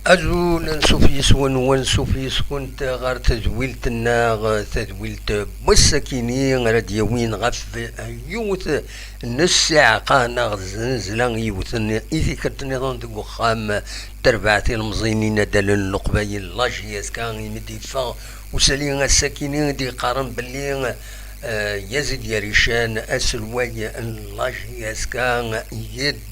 أجول نسوفيس ونسوفيس كنت غير تدويلت بوسكيني غير ديوين غف يوث نص ساعة قانا زنزلان يوث إذا كنت نظن دقو خام تربعتي المزينين دال اللقبايل لاجياس كان يمدي فا وسالين السكيني دي قارن باللي يزيد يريشان أسلوي لاجياس كان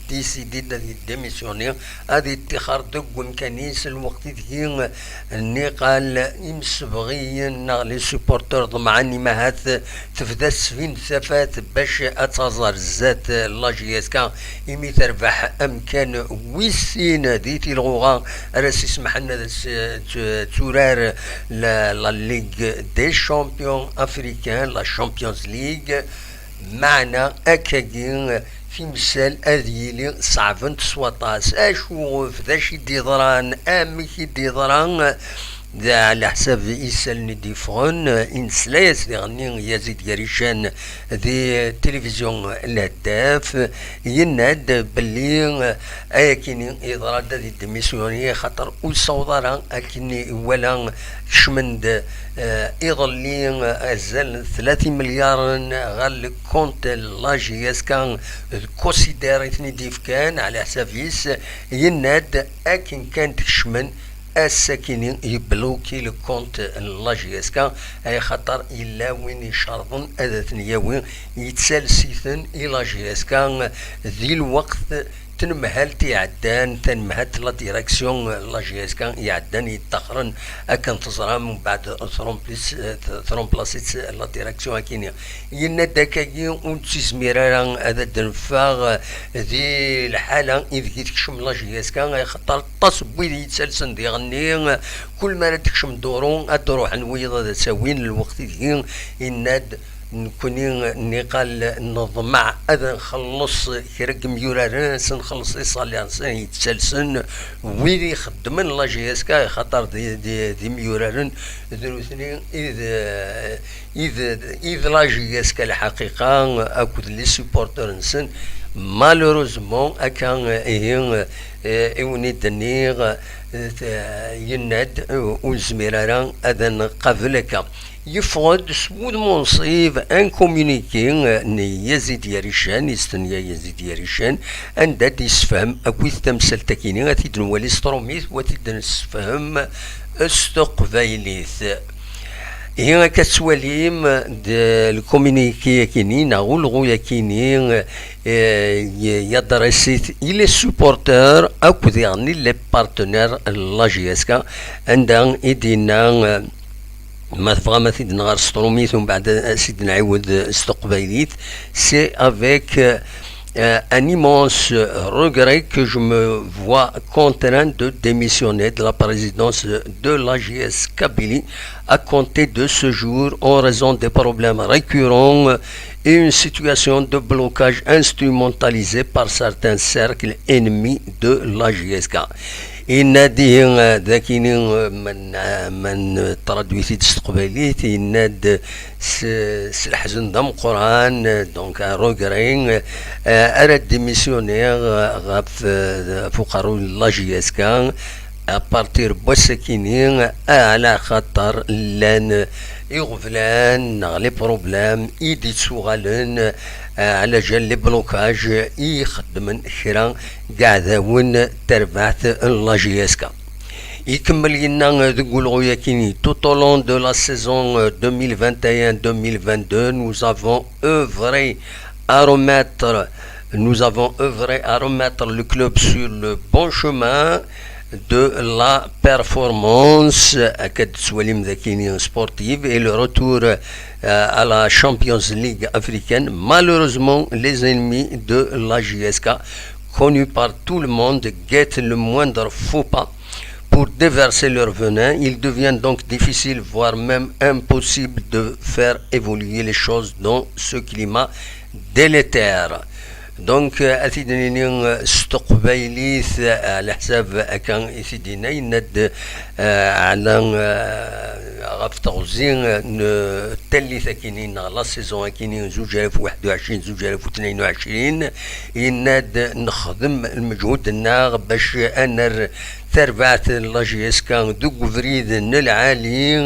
ديسيدي دي ديميسيونير هذه اتخار دقون كنيس الوقت دي اني قال يمسبغي لي سوبورتور ضمعني ما هات تفدس فين ثفات باش اتظهر الزات لاجياس كان يمي تربح امكان ويسين ديتي الغوغا راس يسمح لنا تورار لا ليغ دي شامبيون افريكان لا شامبيونز ليغ معنا اكاكين في مثال أذيلي صعبن تسوطاس أشو فداش ديضران أمي ديضران دا على حساب إيسال نديفون إنسلايس غني يزيد يريشان ذي تلفزيون الهداف يناد باللي أكيني إضراد ذي الدميسيونية خاطر وصوضران أكيني ولا شمند إضلين أزال 30 مليار غال كونت لاجياس كان كونسيدير إثني ديف كان على حسابيس يناد أكين كانت شمن الساكنين يبلوكي الكونت لاجياسكا اي خطر الا وين يشرطن اذا وين يتسلسيثن الى جياسكا ذي الوقت تنمهل تيعدان تنمهل لا ديريكسيون لاجياسكا يعدان يتخرن اكن تزرع من بعد ثرومبلاسيت لا ديريكسيون كينيا ينا داكاكي ونتسميرا هذا دنفاغ ذي الحاله اذا كيتكشم لاجياسكا خطر تصبي يتسلسن دي غني كل ما تكشم دورون ادروح نويض تساوين الوقت دي يناد نكوني نقال نضمع اذا نخلص كرق ميورارنس نخلص ايصاليانسن يتسلسن ويلي يخدمن لاجياسكا خاطر دي ميورارن دروثني اذا لاجياسكا الحقيقه اكود لي سوبورتور نسن مالوروزمون اكان ايوني دنيغ يناد وزميراران اذا قبلك يفرض سود منصيب ان كومونيكي يزيد يريشان يستنيا يزيد يريشان ان دات يسفهم اكويث تمثل تكيني غادي نولي ستروميث وتيد نسفهم استقبايليث هي كتسواليم الكومونيكي كيني ناغو الغويا كيني يدرسيت الى سوبورتور اكو يعني لي بارتنير لاجياسكا عندها ايدينا ما فغا سيدنا غير ستروميث ومن بعد سيدنا عيود استقبايليت سي افيك un immense regret que je me vois contraint de démissionner de la présidence de l'AGS Kabylie à compter de ce jour en raison des problèmes récurrents et une situation de blocage instrumentalisée par certains cercles ennemis de l'AGSK. ينادي ذاكيني من تردويتي تستقبليت يناد الحزن دم قران دونك روغرين اراد ديميسيونير غاف فقراء لاجياسكا ابارتير بوسكيني على خاطر لان يغفلان لي بروبلام ايدي تسوغالن على جال لي بلوكاج يخدمن كرا كاع ذاون تربعت لاجياسكا يكمل لنا تقول غويا كيني tout au long de la saison 2021-2022 nous avons œuvré à remettre le club sur le bon chemin de la performance sportive et le retour à la Champions League africaine. Malheureusement, les ennemis de la JSK, connus par tout le monde, guettent le moindre faux pas pour déverser leur venin. Il devient donc difficile, voire même impossible de faire évoluer les choses dans ce climat délétère. دونك اثيدني استقبيليث على حساب كان اثيدينا يند على غاف تغزين تلي ثكينين لا سيزون كينين 2021 2022 يناد نخدم المجهود الناغ باش انا تربعت لاجيس كان دوك فريد العالي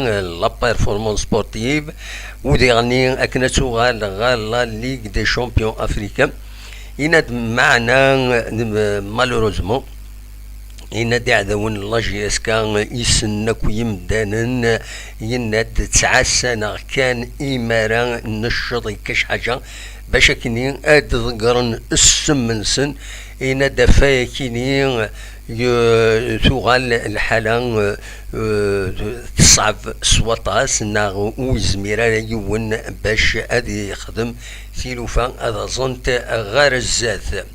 لا بيرفورمانس سبورتيف وديغني اكنتو غال لا ليغ دي شامبيون افريكان يناد معنا مالوروزمون يناد عذاون لاجيس كان يسنك ويمدانا يناد 9 سنة كان إمارة نشط كاش حاجة باش كنين اد ذكرن السمنسن يناد فاكينين تغال الحالة تصعب سواطاس ناغ وزميرا يون باش ادي يخدم ثيلوفا هذا زنت غير الزاث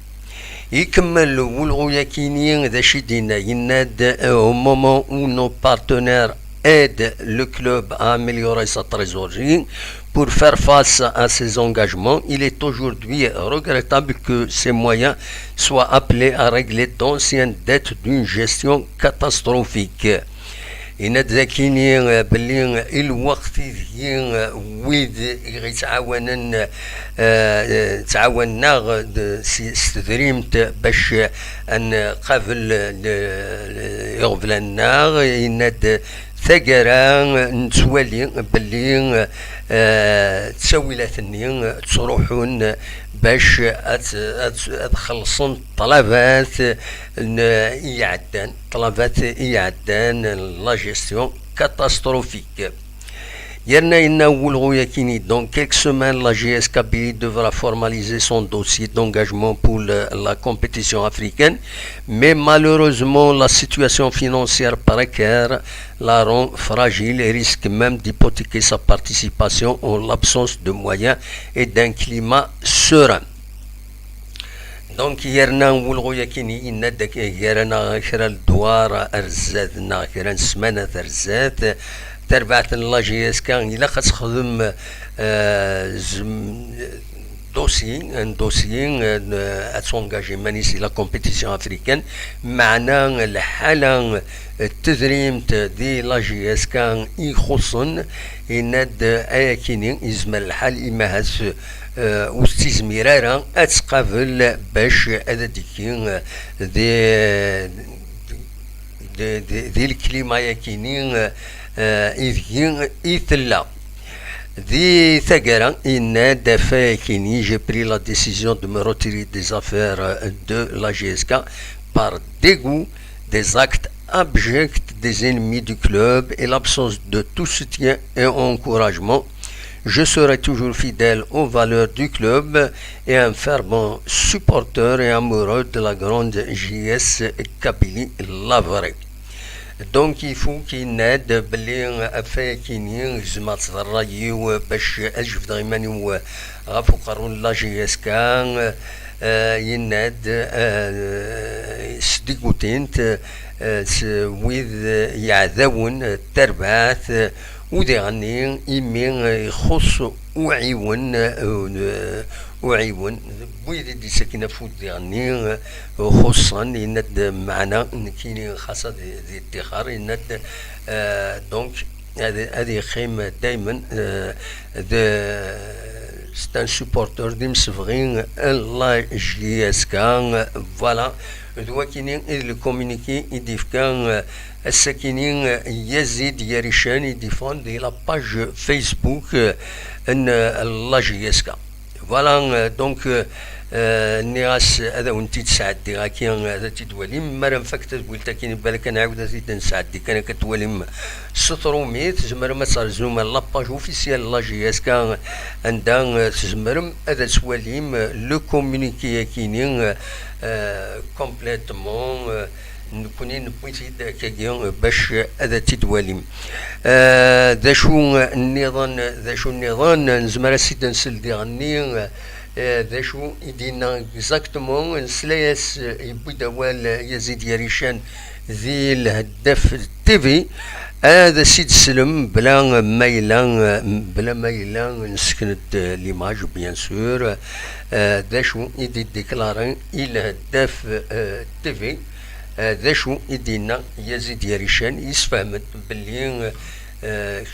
يكمل والغويا كينين ذا شدينا يناد au moment où nos partenaires aident le club à améliorer sa trésorerie pour faire face à ses engagements. Il est aujourd'hui regrettable que ces moyens soient appelés à régler d'anciennes dettes d'une gestion catastrophique. يناد ذاكيني بلي الوقت ذي ويد يتعاونن تعاوننا استدريمت باش ان قبل يغفلنا يناد ثقرا نتوالي بلي تسويلاتني تروحون باش تخلصون طلبات إعدان لا جيستيون كاتاستروفيك. Dans quelques semaines, la GSKB devra formaliser son dossier d'engagement pour la compétition africaine, mais malheureusement, la situation financière précaire la rend fragile et risque même d'hypothéquer sa participation en l'absence de moyens et d'un climat serein. دونك يرنا ولغويا كيني ندك يرنا خير الدوار ارزادنا خير السمانة ارزاد تربعت لاجيس كان إلا خدم دوسي اتسونجاجي مانيسي لا كومبيتيسيون افريكان معنا الحالة التدريمت دي لاجيس كان يخصن يناد اياكيني يزمل الحال إما هاس واستزميرارا اتقابل باش اديكين دي الكليما ياكينين إذين إثلا ذي ثقرا إن دفا كيني j'ai pris la décision de me retirer des affaires de la GSK par dégoût des actes abjects des ennemis du club et l'absence de tout soutien et encouragement. Je serai toujours fidèle aux valeurs du club et un fervent supporter et amoureux de la grande JS Kabylie Lavare. دونك يفو كيناد بلي افاكيني زعما تضريو باش اجف دغيماني غافو قارون لا جي اس كان يناد سديكوتينت ويذ يعذون التربعات ودي غني يمين يخص وعيون بويدي دي ساكنة فود دي غني خصوصا يند معنا كيني خاصة دي ادخار يند دونك هذه خيمة دايما c'est un supporter d'Imsevrin la JSK voilà دوا كينين الكومونيكي يديف كان الساكنين يزيد يريشان يديفون دي لا باج فيسبوك ان لا JSK فوالا دونك الناس هذا وانت تسعدي غاكي هذا تدولي مرة فكت قلت كاين بالك نعاود زيد نسعدي كان كتولي سطروميت زمر ما صار زوما لاباج اوفيسيال لا JSK عندها تزمرم هذا سواليم لو كومونيكي كاينين كومبليتمون نكوني نبويتي كاكيون باش هذا تدواليم ذا شو النظام نزمر سيد نسل دي غني ذا شو يدينا اكزاكتومون نسلايس يبوي دوال يزيد يريشان ذي الهداف تيفي. هذا سيد سلم بلا نسكن ليماج بيان سور. ذا شو يدي ديكلاري الهداف تيفي. ذا شو يدينا يزيد يريشان يسفهمت باللي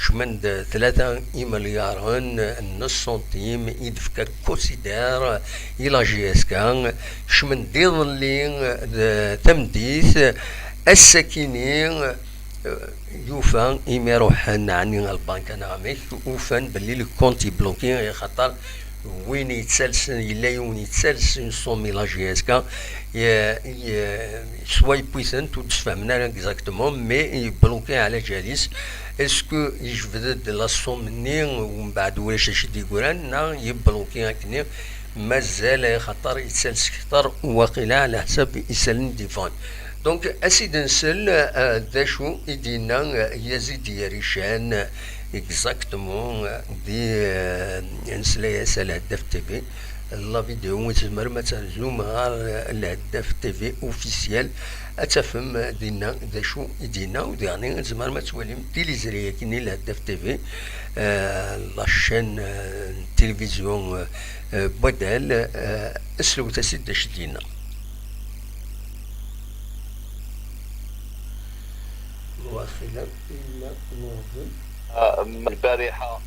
كشمن 3 مليار نص سنتيم يدفك كونسيدار الى جي اس كان كشمن ديض اللي تمديث الساكنين يوفان إما روحان عني البنك أنا عميك يوفان باللي الكونتي بلوكي خاطر وين يتسلسل إلا يوم يتسلسل صومي لا جي اس كا سواي بويسن تو تفهمنا اكزاكتومون مي يبلوكي على جاليس اسكو يجبد لا صوم مني ومن بعد واش يشد يقولان نا يبلوكي هكني مازال خاطر يتسلسل كثر واقيلا على حساب يسالن ديفون. دونك اسيد نسل ذا شو يدينا يزيد يريشان اكزاكتومون دي نسلا الهداف تيفي. لا فيديو تزمر ما تزوم غير الهداف تيفي اوفيسيال اتفهم دينا ذا شو يدينا وديعني تزمر ما توليم تيليزري كيني الهداف تيفي. لاشين تلفزيون بدل اسلو تسد شدينا. البارحة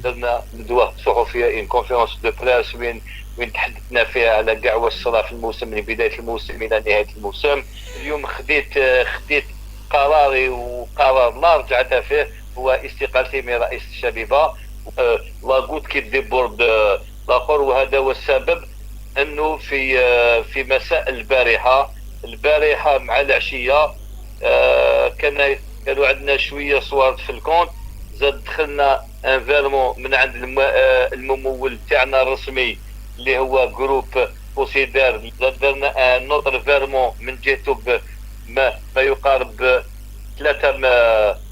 درنا ندوة صحفية ان كونفيرونس دو بريس وين تحدثنا فيها على كاع واش صرا في الموسم من بداية الموسم إلى نهاية الموسم. اليوم خديت قراري وقرار لا رجعت فيه هو استقالتي من رئيس الشبيبة. لاغوت كي ديبورد لاخر وهذا هو السبب انه في مساء البارحة مع العشية كانوا عندنا شويه صوارد في الكونت. زاد دخلنا ان فيرمون من عند الممول تاعنا الرسمي اللي هو جروب بوسيدار. زاد درنا ان نوتر فيرمون من جهته ما يقارب 3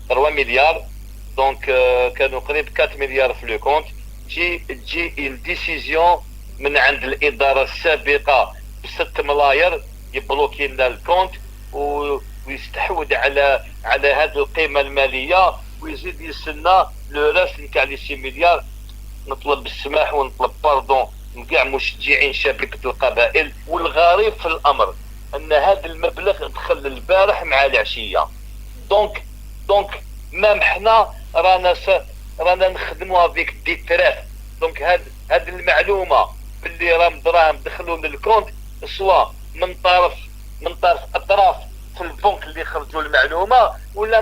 مليار. دونك كانوا قريب 4 مليار في لو كونت. تجي الديسيزيون من عند الاداره السابقه ب6 ملاير يبلوكي لنا الكونت ويستحوذ على هذه القيمه الماليه ويزيد يستنى لو راس نتاع لي 6 مليار. نطلب السماح ونطلب باردون من كاع مشجعين شبكه القبائل. والغريب في الامر ان هذا المبلغ دخل البارح مع العشيه. دونك مام حنا رانا نخدموا افيك دي تراف. دونك هذه المعلومه باللي راهم دراهم دخلوا للكونت سوا من طرف اطراف في البنك اللي خرجوا المعلومه ولا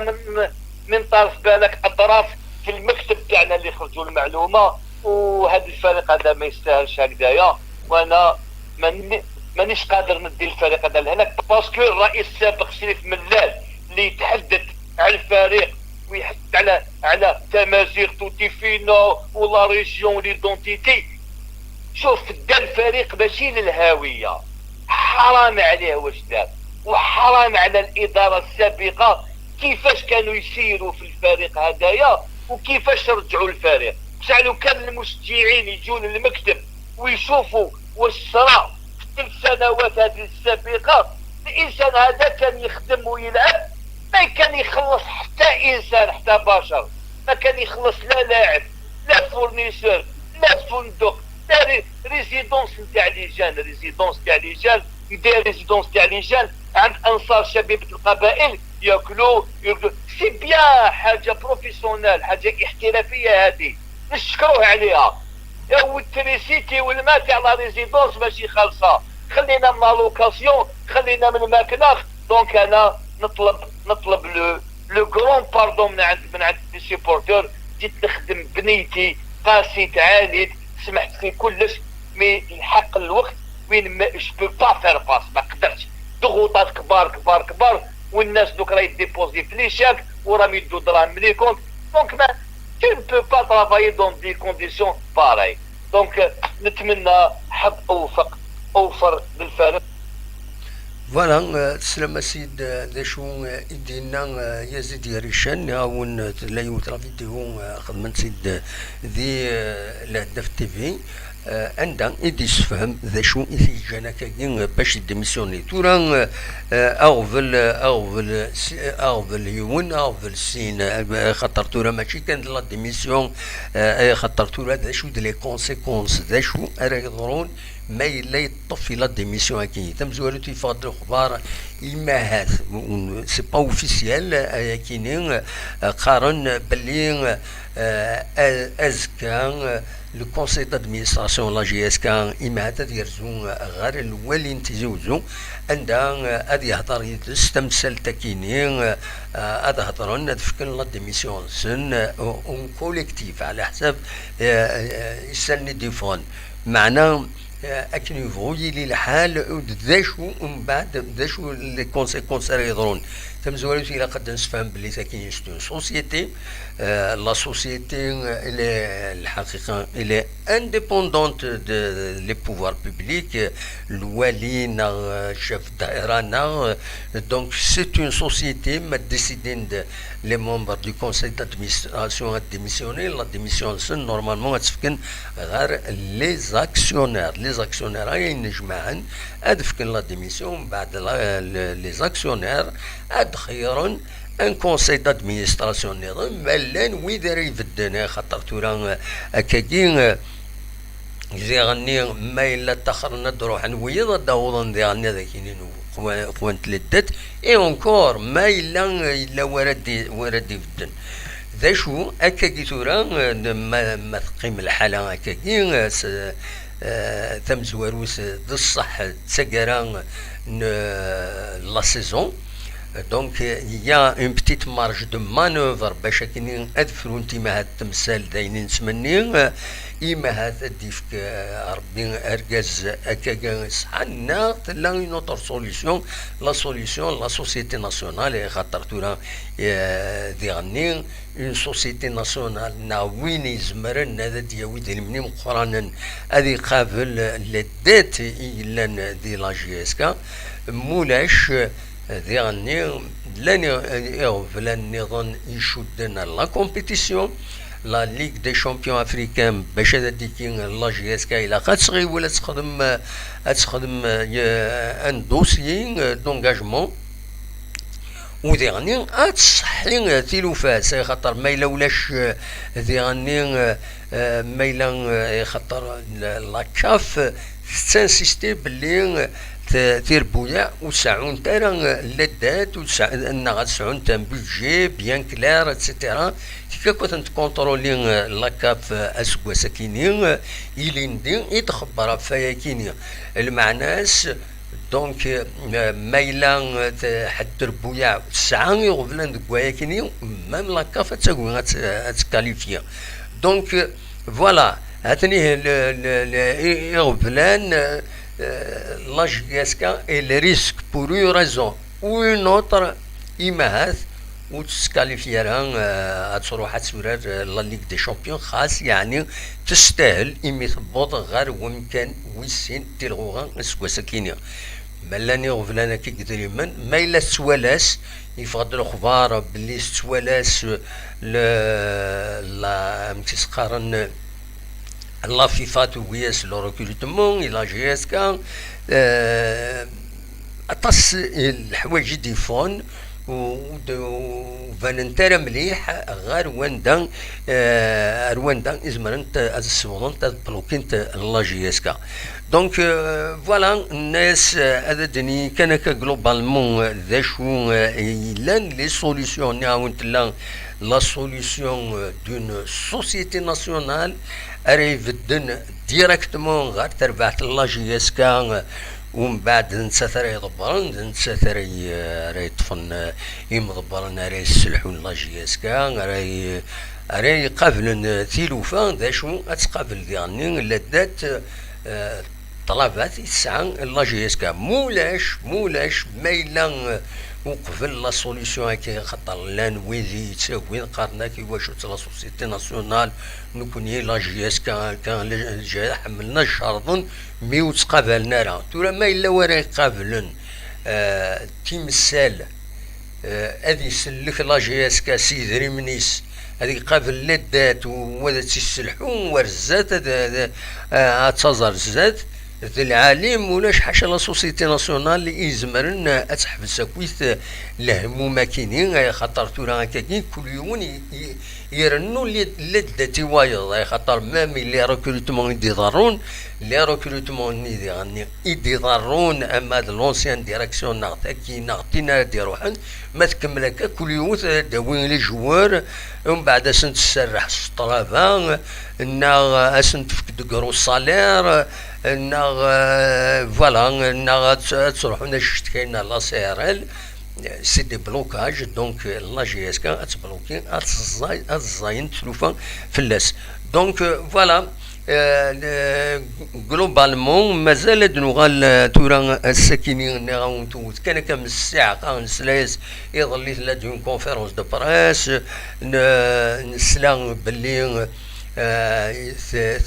من طرف بالك اطراف في المكتب تاعنا اللي خرجوا المعلومه. وهذا الفريق هذا ما يستاهلش هكذايا. وانا مانيش قادر ندي الفريق هذا لهناك باسكو الرئيس السابق شريف ملال اللي يتحدث على الفريق ويحث على تمازيغ توتي فينا ولا ريجيون ليدونتيتي. شوف دا الفريق ماشي للهاويه. حرام عليه واش دار وحرام على الاداره السابقه كيفاش كانوا يسيروا في الفريق هدايا وكيفاش رجعوا الفريق. بصح لو كان المشجعين يجون للمكتب ويشوفوا واش صرا في 3 سنوات هذه السابقه الانسان هذا كان يخدم ويلعب ما كان يخلص حتى انسان حتى بشر. ما كان يخلص لا لاعب لا فورنيسور لا فندق لا ريزيدونس نتاع ليجان يدير ريزيدونس تاع ليجان عند انصار شبيبه القبائل ياكلوا سي بيان. حاجه بروفيسيونيل حاجه احترافيه هذه نشكروه عليها. والتريسيتي والماء تاع لا ريزيدونس ماشي خالصه. خلينا من لوكاسيون خلينا من الماكله. دونك انا نطلب لو غران باردون من عند لي سيبورتور. جيت نخدم بنيتي قاسيت عانيت سمحت في كلش مي الحق الوقت وين ما جو با فير باس ما قدرتش. ضغوطات كبار والناس دوك راهي ديبوزي في لي شاك وراهم يدوا دراهم من لي كونت. دونك ما tu ne peux pas travailler dans des conditions pareilles. دونك نتمنى حظ اوفر بالفريق. فوالا تسلم السيد ذا شو يدينا يزيد يريشان هاون لا يوترا فيديو خدمت سيد ذي الهداف تيفي. عندها يديس فهم ذا شو إذا جانا كاين باش ديميسيوني تورا أغفل يوم أغفل سين خاطر تورا ماشي كانت لا ديميسيون خاطر تورا ذا شو دي لي كونسيكونس ذا شو راه يضرون ما إلا يطفي لا ديميسيون كي تم زوالو فاضل الأخبار إما هذا سي با أوفيسيال كاينين قارن بلي أزكا لو كونسي دادمينستراسيون لا جي اس كان إما هذا يرزون غير الوالين تزوجو عندها هذا يهضر يدس تمثال تكينين هذا هضرون تفكن لا ديميسيون سن اون كوليكتيف على حساب يسالني ديفون معناه اكن يفوي لي الحال داشو ومن بعد داشو لي كونسيكونس راه يضرون تمزولو الى قد نفهم بلي كاين اون سوسيتي لا سوسيتي الحقيقه الى انديبوندونت دو لي بوفوار بوبليك الوالي شاف الدائره دونك سي اون سوسيتي ما ديسيدين لي ممبر دو كونساي دادمينستراسيون ديميسيوني لا ديميسيون سن نورمالمون تفكن غير لي زاكسيونير ينجمعن ادفكن لا ديميسيون بعد لي زاكسيونير ادخيرن ان كونساي دادمينستراسيون نظام ملان ويدار يفدنا خاطر تورا كاين زيغني ما الا تاخرنا دروح نويض داوضن ديالنا ذاكينين خوان تلدت اي اونكور ما الا ورد يفدن ذا شو اكاكي تورا ما تقيم الحاله اكاكي ثم زواروس د الصح تسكران لا سيزون دونك يا اون بتيت مارج دو مانوفر باش كاينين ادفرو انتما هاد التمثال داينين نتمني إما هذا ديفك ربي أرجز أكاكا صحنا تلا اون اوتر سوليسيون لا سوسيتي ناسيونال خاطر تورا ديغني اون سوسيتي ناسيونال ناوين يزمرن هذا دياوي ديال مني مقرانا هذه قابل لدات إلا دي لا جي اس كا مولاش ديغني لن يغفلن نظن يشدنا لا كومبيتيسيون لا ليغ دي شامبيون افريكان باش هذا ديكين لا جي اس كا الى غتسغي ولا تخدم ان دوسيي دونجاجمون وديغني تصحي تيلوفاس خاطر ما الا ولاش ديغني ما الا خاطر لا كاف تنسيستي باللي تيربويا وسعون ترى لدات ان غتسعون تم بيجي بيان كلار اتسيتيرا كيف كنت تكونترولي لاكاف اسكوا ساكينين يليندي يتخبر فيا كينيا المعناس دونك مايلا حد ربويا ساعه يغفلان دكوايا كينيا ميم لاكاف تسوي غتكاليفيا دونك فوالا هاتني يغفلان la GSK et le risque pour une raison ou une autre إما وتسكاليفيران تروح تسورر لا ليغ دي شامبيون خاص يعني تستاهل إمي تبوط غير ومكان ويسين تلغوغان سكواساكينيا ملاني غفلانا كي قدريمن ما إلا سوالاس يفضل الأخبار بلي سوالاس لا متسقارن لا فيفا توياس لو ريكروتمون لا جي اس كا اطاس الحوايج ديفون وفاننترا مليح غير رواندا ازمرنت السوضن بلوكينت لا جي اس كا دونك فوالا الناس هذا دني كان جلوبالمون ذا شو لان لي سوليسيون نعاونت لا سوليسيون دون سوسيتي ناسيونال arrive ديريكتمون غير تربحت لا جي اس كا ومن بعد نتساثر يضبرن نتساثر يطفن يمضبرن راي يسلحون لا جي اس كا راي قابلن تيلوفا ذا شو اتقابل ديالني لدات طلبات يسعى لا جي اس كا مولاش مايلا وقبل لا سوليسيون كي خاطر لان ويزي تساوي قارنا كي واش لا سوسيتي ناسيونال نكوني لا جي اس كان جا حملنا الشرطن مي وتقابلنا راه تورا ما الا ورا يقابلن تيمسال هذه يسلك لا جي اس كا سيدري منيس هذيك قابل لدات وذا تيسلحون ورزات تزر الزات ذي العالم ولاش حاشا لا سوسيتي ناسيونال اللي يزمرن اتحبس كويس لهم ماكينين خاطر تورا كاين كل يوم يرنوا لداتي وايض خاطر مامي لي ريكروتمون يديضرون لي ريكروتمون يديضرون اما لونسيان ديريكسيون ناغتاكي ناغتينا ديروحن ما تكمل هكا كل يوم داوين لي جوار ومن بعد اسنت تسرح السطرافا نا اسنت تفقد كرو الصالير نا فوالا نا تروحون شتكينا لا سي ار ال سي دي بلوكاج دونك لا جي اس كا تبلوكي اتزاين تلوفا فلاس دونك فوالا جلوبالمون مازال نوغال تورا الساكنين نغاون توت كان كم الساعة قان سلاس يظل لا دون كونفيرونس دو براس نسلا باللي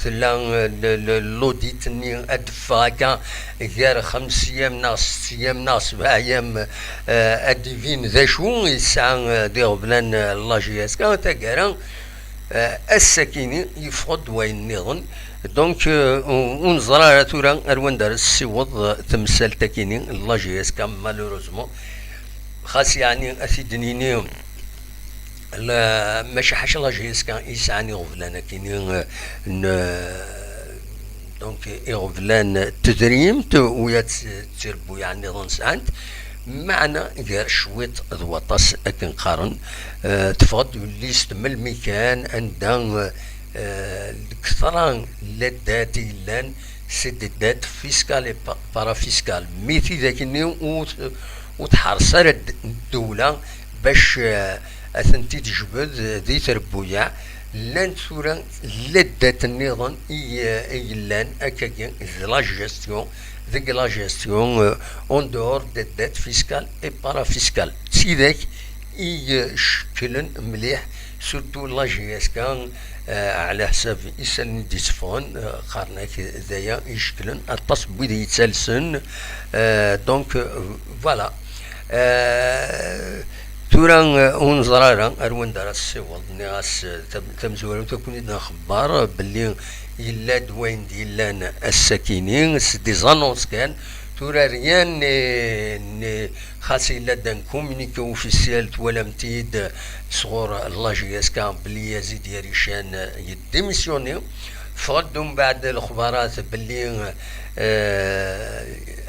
ثلان لوديت ني ادفاكا غير 5 ايام ناس 6 ايام ناس 7 ايام اديفين ذا شو يسعى دير بلان لا جي اس كا تاكارا الساكنين يفقد وين نظن دونك ونزرا تورا اروان دار السيوض تمثال تاكيني لا جي اس كا مالوروزمون خاص يعني اسيدنيني لا ماشي حاجه لا جي اس كا يسعني غفلان كاينين دونك يغفلان تدريم ويا تربو يعني ظن ساعات معنا غير شويط ضواطاس اكن قارن تفضل ليست من المكان عندنا الكثران لداتي لان سددات فيسكال بارا فيسكال ميثي ذاك اليوم وتحرصر الدولة باش اثنتي تجبد ذي تربويا لان ثورا لدات النظام ايلان اكاكين لا جيستيون ذيك لا جيستيون اون دور دي ديت فيسكال اي بارا فيسكال سيداك يشكلن مليح سورتو لا جي اس كان على حساب يسالني ديسفون قارناك ذايا يشكلن الطاس بويدي يتسلسن دونك فوالا تورا ونزرارا اروان دار السيوض ناس تمزورو تكون اخبار باللي يلا دوين ديالنا الساكنين دي زانونس كان تورا ريان خاص الا دان كومونيكي اوفيسيال ولا متيد صغور لا جي اس كان بلي يزيد يريشان يديميسيوني فردوا بعد الاخبارات باللي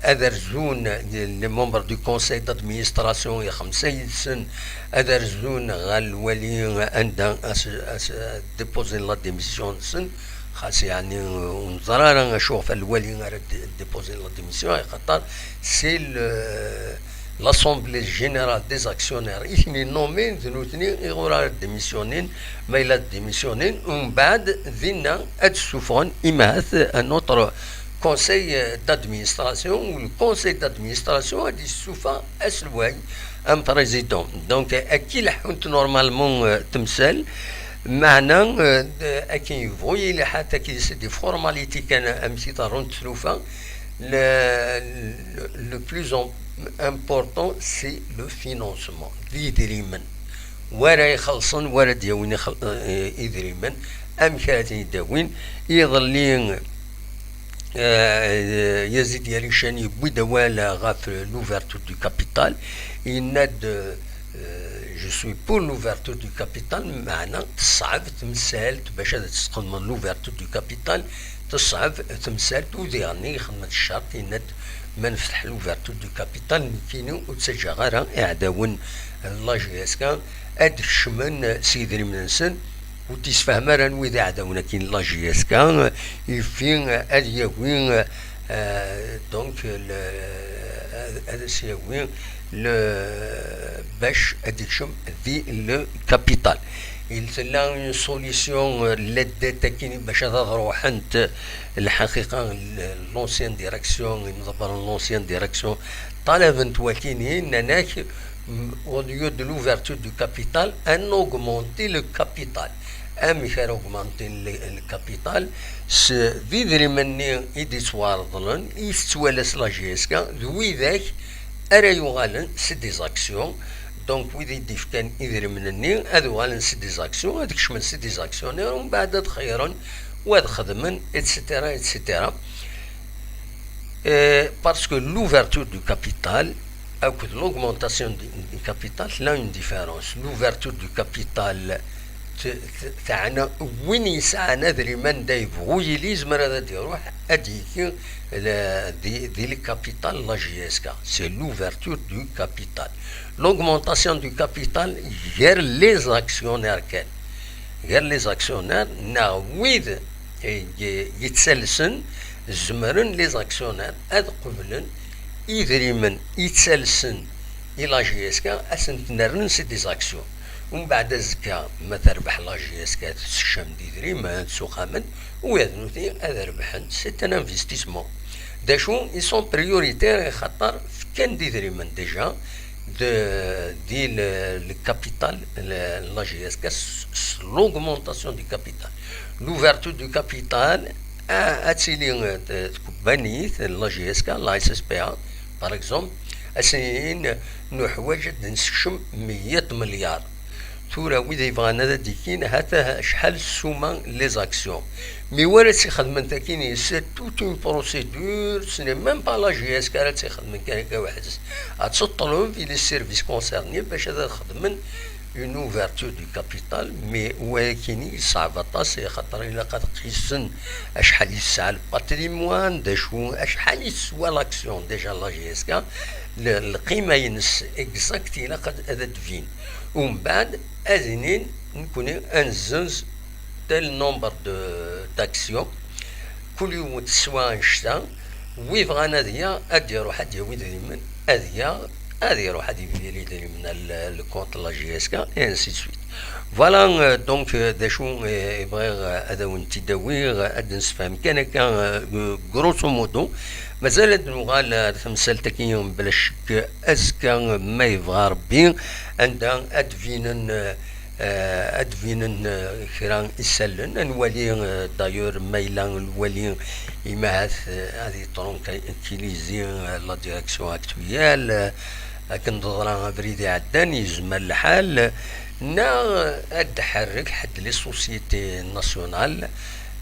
ادرزون لي ممبر دو كونساي دادمينستراسيون يا 5 سن ادرزون غال ولي عندها ديبوزي لا ديميسيون سن خاص يعني ونزرارا نشوف الولي غير ديبوزي لا ديميسيون خاطر سي l'Assemblée générale des actionnaires ils nommés ذنوتني يغورا ديميسيونين ما إلا ديميسيونين ومن بعد ذينا أتسوفون إماث un autre conseil d'administration le conseil d'administration دي السوفا أسلواي un président donc أكيد حنت نورمالمون تمثال معنا أكيد يفوي لي حتى كي دي فورماليتي كان أمسي ترون تلوفا le plus important c'est le financement ديدريمن ورا يخلصن ورا دياوين يدريمن ام كاتي داوين يظلين يزيد يريشاني بويدوالا غاف l'ouverture du capital يناد je suis pour l'ouverture du capital معنا تصعب تمثال باش تستخدم l'ouverture du capital تصعب تمثال توديرني خدمة الشرط يناد ما نفتح لوفرتور دو كابيتال نكينو وتسجى غير اعداون لا جي اس كان اد شمن سيدري منسن وتيسفهم راه ويدا عداونا كاين لا جي اس كان يفين اد ياوين دونك هذا سياوين باش اديك شم ذي لو كابيتال il تلا اون سوليسيون لدات كاين باش تروح انت الحقيقه لونسيان ديريكسيون نظبر لونسيان ديريكسيون طالبت وكينين هناك au lieu de l'ouverture du capital ان augmenter le capital ام يخير augmenter le capital فيدري مني يدي سواردلن يستوالس لا جي اس كا ذوي ذاك ارا يغالن سي دي زاكسيون دونك ويدي يديف كان إذر منني هذو غالا نسي ديزاكسيون هذيك شمن نسي ديزاكسيونير ومن بعد هاد خيرا وهاد خدمن اتسيتيرا اتسيتيرا. Parce que l'ouverture du capital ou l'augmentation du capital, là une différence. L'ouverture du capital تاعنا وين يسعى ندري من دا يبغو يليزم هذا يروح هذيك دي لي كابيتال لا جي اس كا سي لوفرتور دو كابيتال. L'augmentation du capital غير لي زاكسيونير كان غير لي زاكسيونير نعويد يتسلسن زمرن لي زاكسيونير هاد قبلن يدري من يتسلسن الى جي اس كا اسن تنرن سي دي زاكسيون ومن بعد الزكا ما تربح لا جي اس كا تسشم ديدري ما تسوق من ويذنوتي هذا ربحن سي ان انفستيسمون داشو اي سون بريوريتير خاطر كان ديدري من ديجا دي الكابيتال لا جي اس كا l'augmentation du capital l'ouverture du capital اتسيلي بنيت لا جي اس كا لا اس اس بي ا باغ اكزومبل اسين نحوج نسشم 100 مليار تورا ويدا يبغى هذا ديكين حتى شحال السومه لي زاكسيون مي ولا تيخدم تاكيني سي توت اون بروسيدور سني ميم با لا جي اس كا تيخدم كان واحد اتسطلو في لي سيرفيس كونسيرني باش هذا خدم اون اوفرتور دو كابيتال مي ولكن صعبه طاسي خاطر الا قد قيسن اشحال يسعى الباتريموان داشو اشحال يسوى لاكسيون ديجا لا جي اس كا القيمه ينس اكزاكت الا قد هذا دفين ومن بعد أذنين نكون أنزنز تل نمبر داكسيون كل يوم تسوى نشتا ويبغى ناديا أدي يروح أدي ويدري من أديا أدي يروح أدي يدري من الكونت لا جي اس كا انسي سويت. فوالا دونك داشو يبغي هذا وانت داوي أد نسفهم كان غروسو مودو مازال نغال تمثال تكيهم بلا شك أزكى ما يبغى ربي عندها أدفينن كران يسلن نولي دايور ميلان الولي يماث هذه طرونك انكليزي لا ديريكسيون اكتويال لكن ضرا بريدي عدان يزمل الحال نا ادحرك حد لي سوسيتي ناسيونال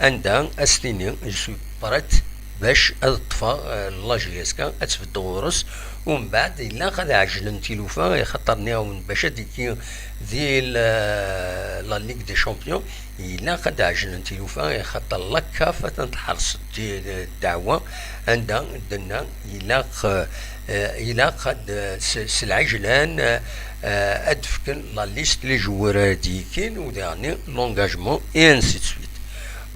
عندها استيني جو برات باش اطفى لا جي اس كا اتفد غورس ومن بعد الا قد عجلن تيلوفا يخطرني من باش ديكي ذي لا ليغ دي شامبيون الا قد عجلن تيلوفا يخطر لك كافه الحرص الدعوه عندها دنا الا قد العجلان ادفكن لا ليست لي جوار ديكين وداني لونغاجمون اي انسي سويت.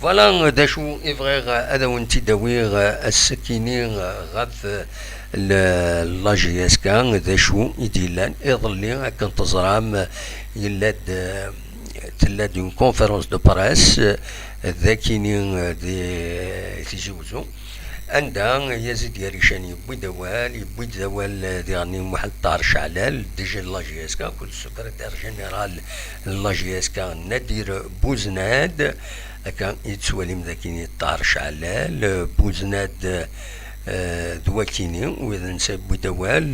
فوالا داشو افغيغ هذا وانت داويغ السكيني غاف لا جي اس كا داشو يديلان يظلي كان تزرام يلاد تلاد اون كونفيرونس دو بريس ذاكيني دي تيجوزو عندها يزيد يريشاني يبوي دوال ديرني واحد طار شعلال ديجا لا جي اس كا كل سكرتير جينيرال لا جي اس كا نادر بوزناد كان يتسوالي مذاكيني طار شعلال بوزناد دوالكيني وإذا نساب دوال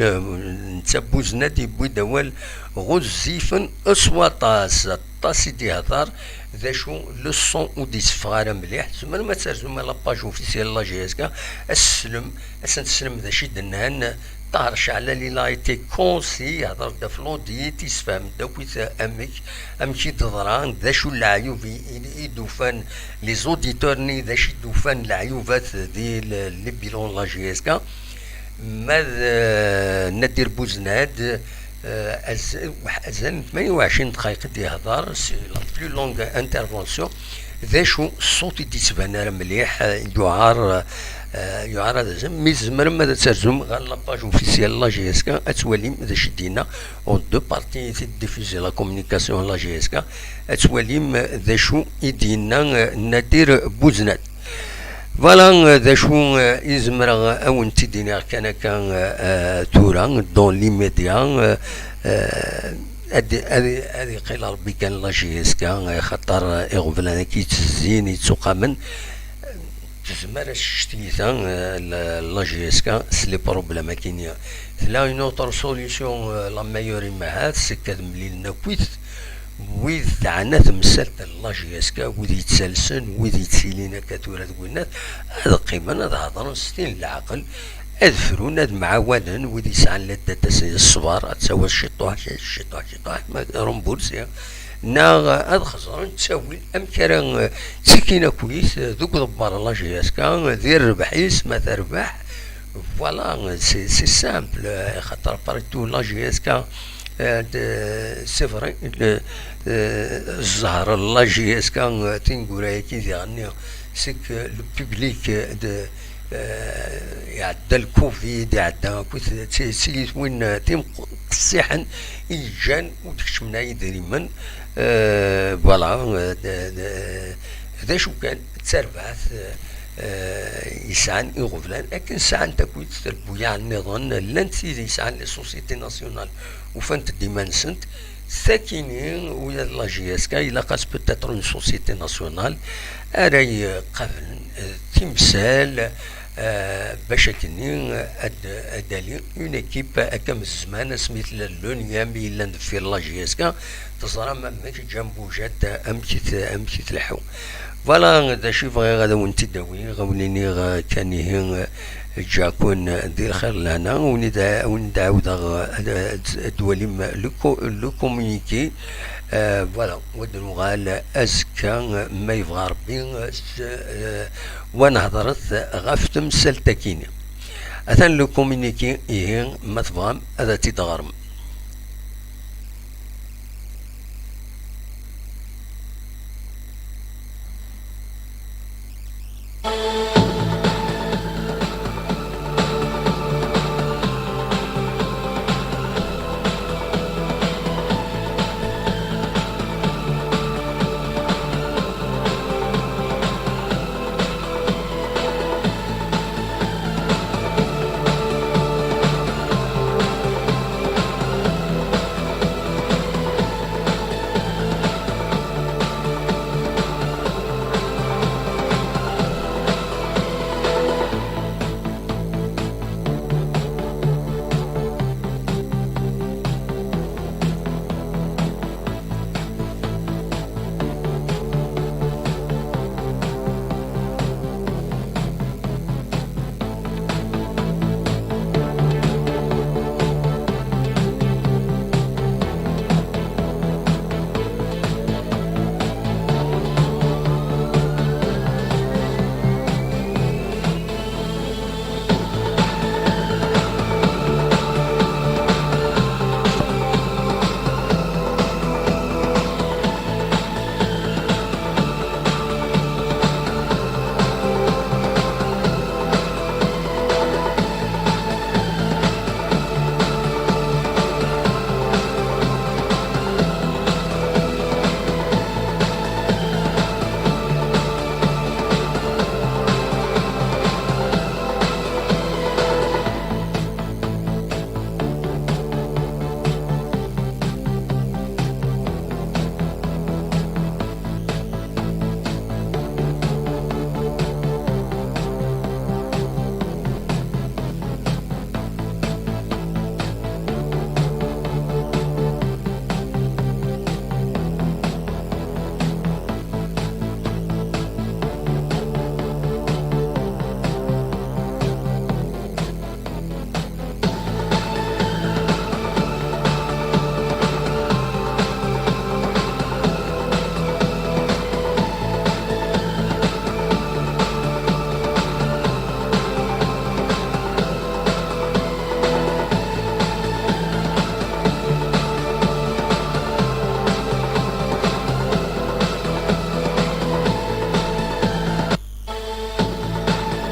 نساب بوزناد يبوي دوال غزيفا أصواطاس طاسي دي هضار ذا شو لو سون او دي صفغار مليح زعما ما ترجم لاباج اوفيسيال لا جي اس كا السلم اسنسلم ذا شي دنان طار شعلالي لا ايتي كونسي هضر دا فلودي تيسفهم داكويت امشي تضران ذا شو العيوب يدوفان لي زوديتورني ذا شي دوفان العيوبات ديال لي بيلون لا جي اس كا ماذا ندير بوزناد أزال 28 دقيقة دي هضار سي لا بلو لونغ انترفونسيون ذا شو الصوت يتبان مليح يعار هذا زعما مي زمر ماذا ترجم غير لاباج اوفيسيال لا جي اس كا اتولي ذا شدينا اون دو بارتي ديفوزي لا كومونيكاسيون لا جي اس كا اتولي ذا شو يدينا نادر بوزنات. فوالا ذا شو يزمر او انت دينار كان تورا دون ليميديا هذه قيل ربي كان لا جي اس كا خاطر يغفل انا كي تزين يتسوق من تزمر الشتيتا لا جي اس كا سلي بروبليم كينيا لا اون اوتر سوليسيون لا ميور مهات سكاد مليلنا كويت ويد تاعنا تمثلت لا جي اس كا ويد يتسلسل ويد يتسيلينا كاتورا تقولنا هذا قيمة هذا هضرون ستين العقل اذفرون هاد معاودا ويد يسعى لدى الصبار تسوى الشطوح ما رومبورسيا نا هاد خزران تساوي امكرا تسكينة كويس دوك دبار لا جي اس كا دير ربحيس ما تربح فوالا سي سامبل خاطر بارتو لا جي اس كا سي فري الزهر لا جي اس كا تنقول هيك يعني سيك لو بوبليك يعدى الكوفيد يعدى سيت وين تيم قصيحا يجان وتكشمنا يدريما فوالا هذا شو كان تسربعت يسعن يغفلان لكن سعن تكويت البويا النظام لانت يسعن للسوسيتي ناسيونال وفانت ديما نسنت ساكنين ويا لا جي اس كا إلا قاس بوتيتر اون سوسيتي ناسيونال راهي قبل تمثال باش كني ادالي اون ايكيب هكا من الزمان سميت لونيام الا في لا جي اس كا تصرى ماك جنبو جات امشي تلحو فوالا هذا شي بغي غادا وانت داوي غاوليني كان جاكون دير خير لنا وندعاود الدولي لو كومونيكي فوالا ودنوغال ازكا ما يبغى ربي وانا هضرت غاف تمثال تاكيني اثن لو كومونيكي ما تبغام هذا تيتغرم